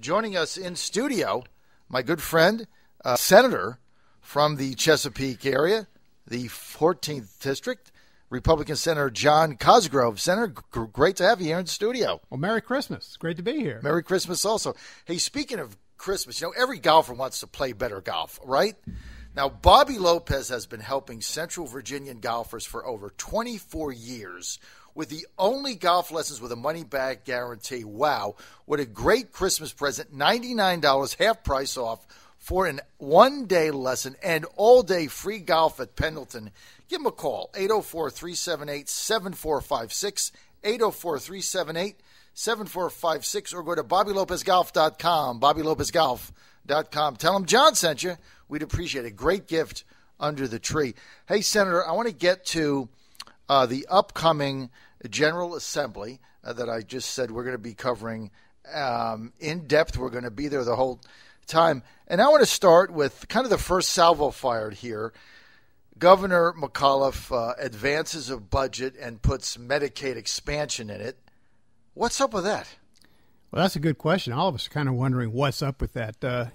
Joining us in studio, my good friend, Senator from the Chesapeake area, the 14th District, Republican Senator John Cosgrove. Senator, great to have you here in studio. Well, Merry Christmas. It's great to be here. Merry Christmas also. Hey, speaking of Christmas, every golfer wants to play better golf, right? Now, Bobby Lopez has been helping Central Virginian golfers for over 24 years with the only golf lessons with a money-back guarantee. Wow, what a great Christmas present. $99, half price off for an one-day lesson and all-day free golf at Pendleton. Give him a call, 804-378-7456, 804-378-7456, or go to BobbyLopezGolf.com, BobbyLopezGolf.com. Tell him John sent you. We'd appreciate a great gift under the tree. Hey, Senator, I want to get to the upcoming General Assembly that I just said we're going to be covering in depth. We're going to be there the whole time. And I want to start with kind of the first salvo fired here. Governor McAuliffe advances a budget and puts Medicaid expansion in it. What's up with that? Well, that's a good question. All of us are kind of wondering what's up with that. I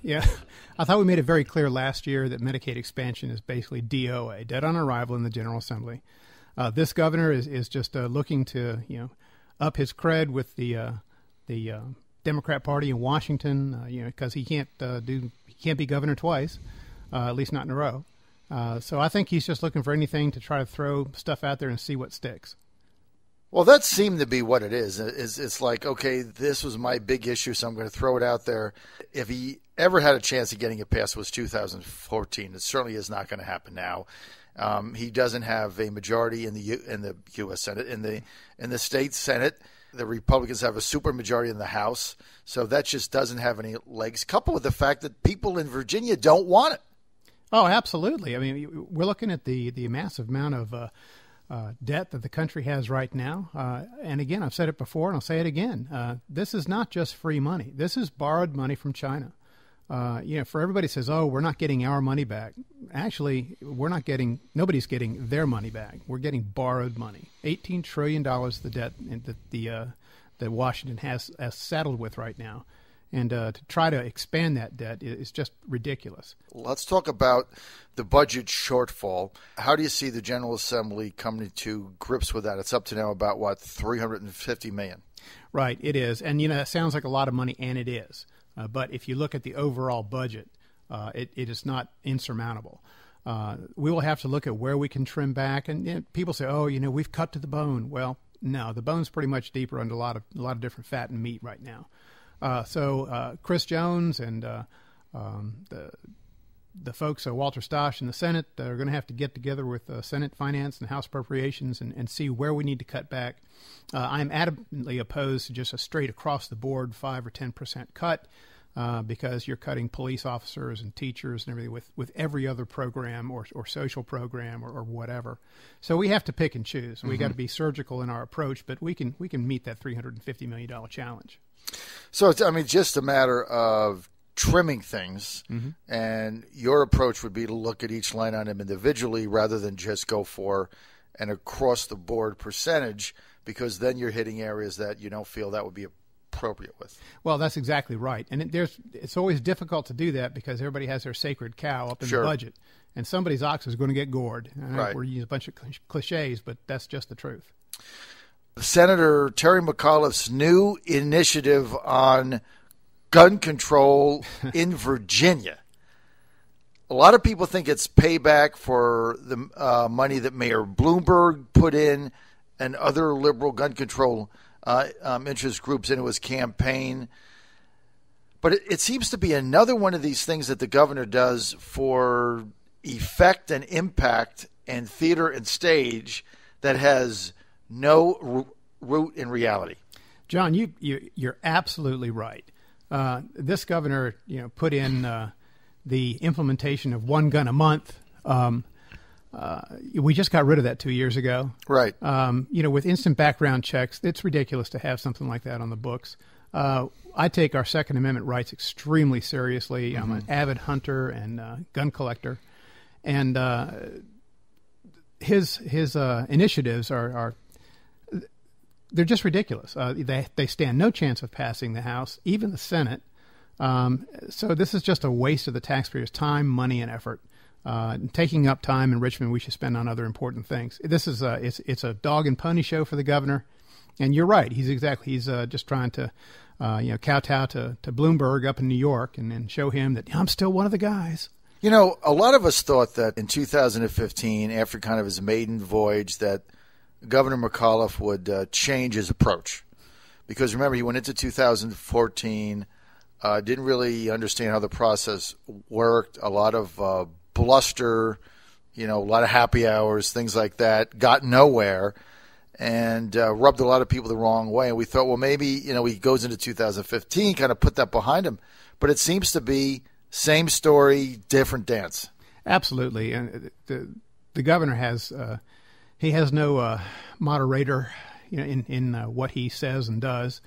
thought we made it very clear last year that Medicaid expansion is basically DOA, dead on arrival in the General Assembly. This governor is just looking to up his cred with the Democrat Party in Washington, because he can't be governor twice, at least not in a row. So I think he's just looking for anything to try to throw stuff out there and see what sticks. Well, that seemed to be what it is. It's like, okay, this was my big issue, so I'm going to throw it out there. If he ever had a chance of getting it passed, was 2014. It certainly is not going to happen now. He doesn't have a majority in the U.S. Senate. In the state Senate, the Republicans have a supermajority in the House, so that just doesn't have any legs. Coupled with the fact that people in Virginia don't want it. Oh, absolutely. I mean, we're looking at the massive amount of debt that the country has right now. And again, I've said it before and I'll say it again. This is not just free money. This is borrowed money from China. For everybody says, oh, we're not getting our money back. Actually, nobody's getting their money back. We're getting borrowed money. $18 trillion the debt that Washington has saddled with right now. And to try to expand that debt is just ridiculous. Let's talk about the budget shortfall. How do you see the General Assembly coming to grips with that? It's up to now about, $350 million? Right, it is. And, that sounds like a lot of money, and it is. But if you look at the overall budget, it is not insurmountable. We will have to look at where we can trim back. And people say, oh, we've cut to the bone. Well, no, the bone's pretty much deeper under a lot of different fat and meat right now. So Chris Jones and the folks, Walter Stosh in the Senate, are going to have to get together with Senate Finance and House Appropriations and see where we need to cut back. I'm adamantly opposed to just a straight across-the-board 5 or 10% cut because you're cutting police officers and teachers and everything with every other program or social program or whatever. So we have to pick and choose. We got to be surgical in our approach, but we can meet that $350 million challenge. So it's, just a matter of trimming things, and your approach would be to look at each line item individually rather than just go for an across-the-board percentage, because then you're hitting areas that you don't feel that would be appropriate with. Well, that's exactly right. And it's always difficult to do that because everybody has their sacred cow up in the budget, and somebody's ox is going to get gored. I know we're using a bunch of cliches, but that's just the truth. Senator Terry McAuliffe's new initiative on gun control in Virginia. A lot of people think it's payback for the money that Mayor Bloomberg put in and other liberal gun control interest groups into his campaign. But it seems to be another one of these things that the governor does for effect and impact and theater and stage that has no root in reality. John, you're absolutely right. This governor, put in the implementation of one gun a month. We just got rid of that 2 years ago. Right. With instant background checks, it's ridiculous to have something like that on the books. I take our Second Amendment rights extremely seriously. I'm an avid hunter and gun collector, and his initiatives are they're just ridiculous. They stand no chance of passing the House, even the Senate. So this is just a waste of the taxpayers' time, money, and effort. Taking up time in Richmond we should spend on other important things. This is it's a dog and pony show for the governor, and you're right. He's just trying to kowtow to Bloomberg up in New York and show him that I'm still one of the guys. You know, a lot of us thought that in 2015, after kind of his maiden voyage, that Governor McAuliffe would change his approach. Because remember, he went into 2014, didn't really understand how the process worked, a lot of bluster, a lot of happy hours, things like that, got nowhere, and rubbed a lot of people the wrong way. And we thought, well, maybe, he goes into 2015, kind of put that behind him. But it seems to be same story, different dance. Absolutely. And the governor has he has no moderator in what he says and does.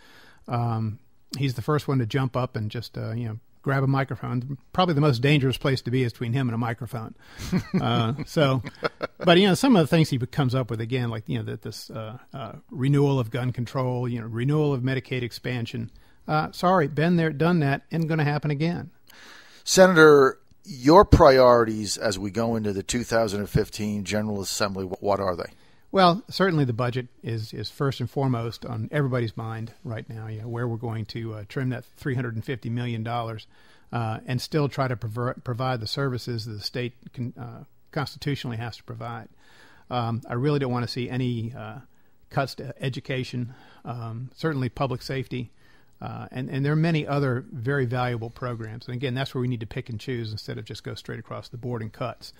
He's the first one to jump up and just grab a microphone. Probably the most dangerous place to be is between him and a microphone. But some of the things he comes up with, again, like this renewal of gun control, renewal of Medicaid expansion. Sorry, been there, done that, and going to happen again. Senator, your priorities as we go into the 2015 General Assembly, what are they? Well, certainly the budget is first and foremost on everybody's mind right now, where we're going to trim that $350 million and still try to provide the services that the state constitutionally has to provide. I really don't want to see any cuts to education, certainly public safety, and there are many other very valuable programs. And again, that's where we need to pick and choose instead of just go straight across the board and cuts.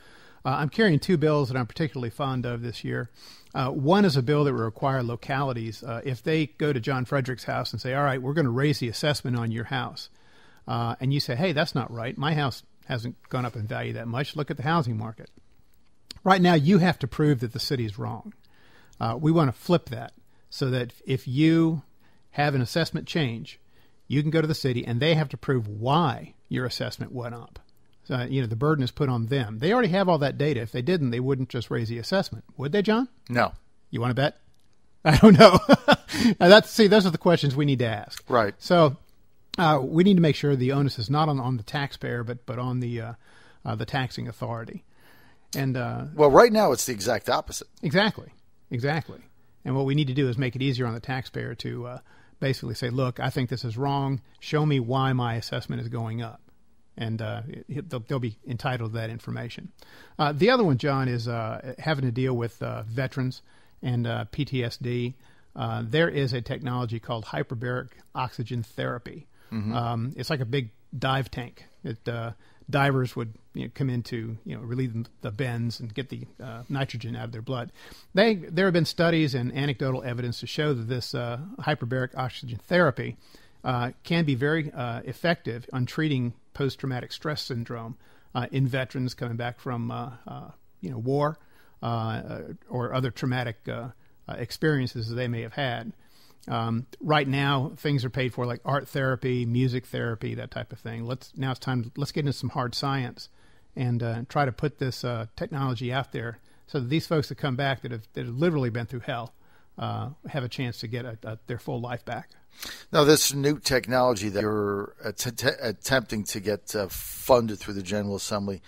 I'm carrying two bills that I'm particularly fond of this year. One is a bill that will require localities, if they go to John Fredericks' house and say, all right, we're going to raise the assessment on your house. And you say, hey, that's not right. My house hasn't gone up in value that much. Look at the housing market. Right now, you have to prove that the city is wrong. We want to flip that so that if you have an assessment change, you can go to the city and they have to prove why your assessment went up. So, the burden is put on them. They already have all that data. If they didn't, they wouldn't just raise the assessment. Would they, John? No. You want to bet? I don't know. Those are the questions we need to ask. Right. So we need to make sure the onus is not on the taxpayer, but on the taxing authority. And well, right now it's the exact opposite. Exactly. And what we need to do is make it easier on the taxpayer to basically say, look, I think this is wrong. Show me why my assessment is going up. And they'll be entitled to that information. The other one, John, is having to deal with veterans and PTSD. There is a technology called hyperbaric oxygen therapy. Mm-hmm. It's like a big dive tank that divers would come into, relieve the bends and get the nitrogen out of their blood. There have been studies and anecdotal evidence to show that this hyperbaric oxygen therapy can be very effective on treating post-traumatic stress syndrome in veterans coming back from war or other traumatic experiences that they may have had. Right now, things are paid for like art therapy, music therapy, that type of thing. Let's get into some hard science and try to put this technology out there so that these folks that come back that have literally been through hell have a chance to get their full life back. Now, this new technology that you're attempting to get funded through the General Assembly,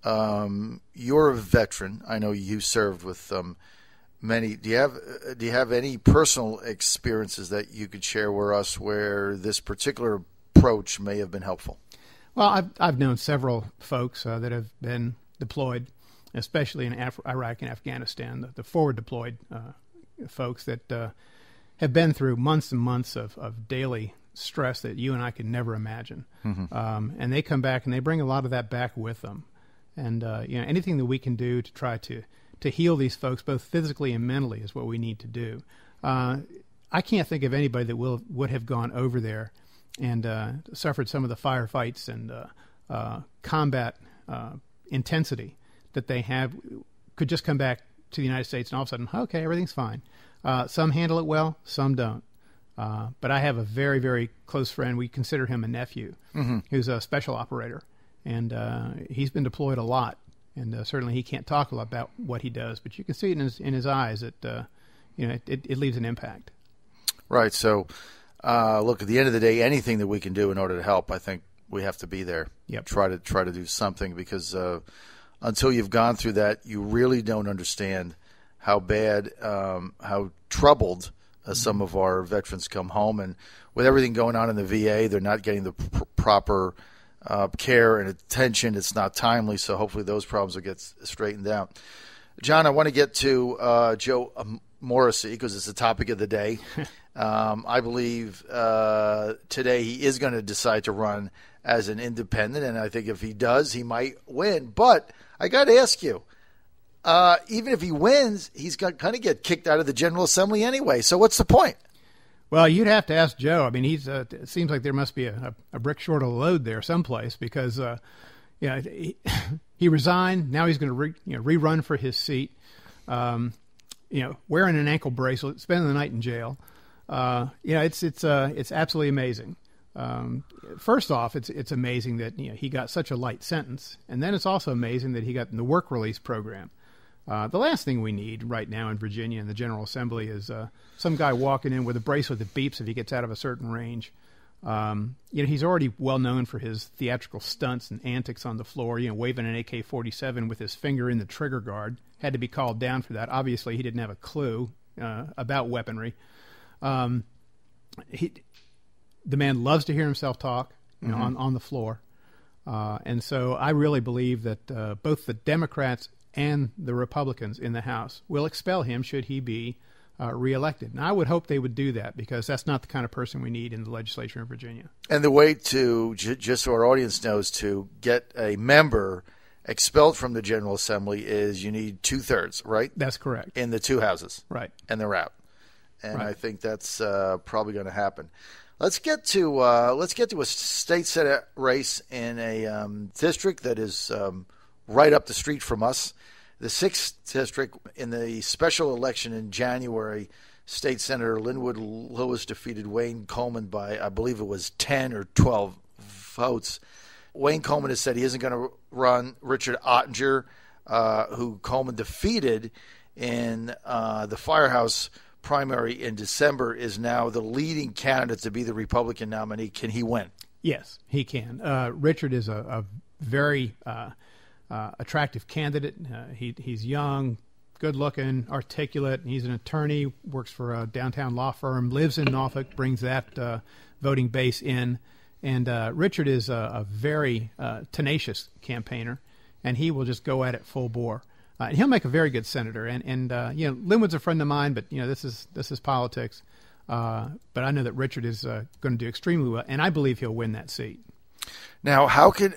you're a veteran. I know you served with many. Do you have any personal experiences that you could share with us where this particular approach may have been helpful? Well, I've known several folks that have been deployed, especially in Iraq and Afghanistan, the forward deployed folks that have been through months and months of daily stress that you and I could never imagine. Mm-hmm. And they come back and they bring a lot of that back with them. And anything that we can do to try to heal these folks, both physically and mentally, is what we need to do. I can't think of anybody that would have gone over there and suffered some of the firefights and combat intensity that they have, could just come back to the United States and all of a sudden, okay, everything's fine. Some handle it well, some don't. But I have a very, very close friend. We consider him a nephew, mm-hmm. who's a special operator. And he's been deployed a lot. And certainly he can't talk a lot about what he does. But you can see it in his eyes that, it leaves an impact. Right. So look, at the end of the day, anything that we can do in order to help, I think we have to be there. Yep. Try to do something, because until you've gone through that, you really don't understand how bad, how troubled some of our veterans come home. And with everything going on in the VA, they're not getting the proper care and attention. It's not timely, so hopefully those problems will get straightened out. John, I want to get to Joe Morrissey, because it's the topic of the day. I believe today he is going to decide to run as an independent, and I think if he does, he might win. But I got to ask you, even if he wins, he's going to kind of get kicked out of the General Assembly anyway. So what's the point? Well, you'd have to ask Joe. I mean, it seems like there must be a brick short of load there someplace, because he resigned. Now he's going to rerun for his seat. Wearing an ankle bracelet, spending the night in jail. It's absolutely amazing. First off, it's amazing that he got such a light sentence, and then it's also amazing that he got in the work release program. The last thing we need right now in Virginia in the General Assembly is some guy walking in with a bracelet that beeps if he gets out of a certain range. He's already well known for his theatrical stunts and antics on the floor, waving an AK-47 with his finger in the trigger guard. Had to be called down for that. Obviously, he didn't have a clue about weaponry. The man loves to hear himself talk on the floor. And so I really believe that both the Democrats and the Republicans in the House will expel him should he be reelected. And I would hope they would do that, because that's not the kind of person we need in the legislature in Virginia. And the way to, just so our audience knows, to get a member expelled from the General Assembly is you need 2/3, right? That's correct. In the two houses. Right. And they're out. And right. I think that's probably going to happen. Let's get to a state senate race in a district that is right up the street from us. The 6th district. In the special election in January, State Senator Linwood Lewis defeated Wayne Coleman by, I believe it was 10 or 12 votes. Wayne Coleman has said he isn't going to run. Richard Ottinger, who Coleman defeated in the Firehouse primary in December, is now the leading candidate to be the Republican nominee. Can he win? Yes, he can. Richard is a very attractive candidate. He's young, good-looking, articulate. He's an attorney, works for a downtown law firm, lives in Norfolk, brings that voting base in. And Richard is a very tenacious campaigner, and he will just go at it full bore. And he'll make a very good senator. And Linwood's a friend of mine, but this is politics. But I know that Richard is going to do extremely well, and I believe he'll win that seat. Now, how do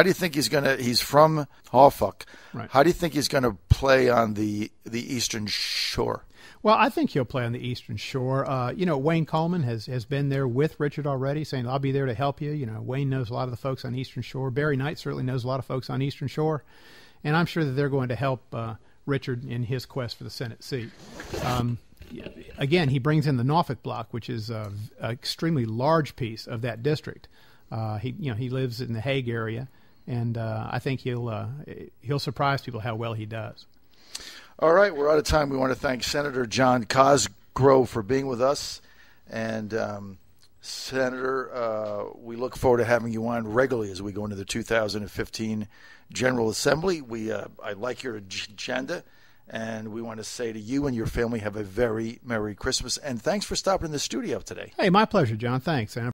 you think he's from Norfolk. Right. How do you think he's going to play on the Eastern Shore? Well, I think he'll play on the Eastern Shore. Wayne Coleman has been there with Richard already, saying, I'll be there to help you. Wayne knows a lot of the folks on Eastern Shore. Barry Knight certainly knows a lot of folks on Eastern Shore. And I'm sure that they're going to help Richard in his quest for the Senate seat. Again, he brings in the Norfolk block, which is an extremely large piece of that district. He lives in the Hague area, and I think he'll surprise people how well he does. All right, we're out of time. We want to thank Senator John Cosgrove for being with us. And, Senator, we look forward to having you on regularly as we go into the 2015 General Assembly. I like your agenda, and we want to say to you and your family, have a very Merry Christmas. And thanks for stopping in the studio today. Hey, my pleasure, John. Thanks.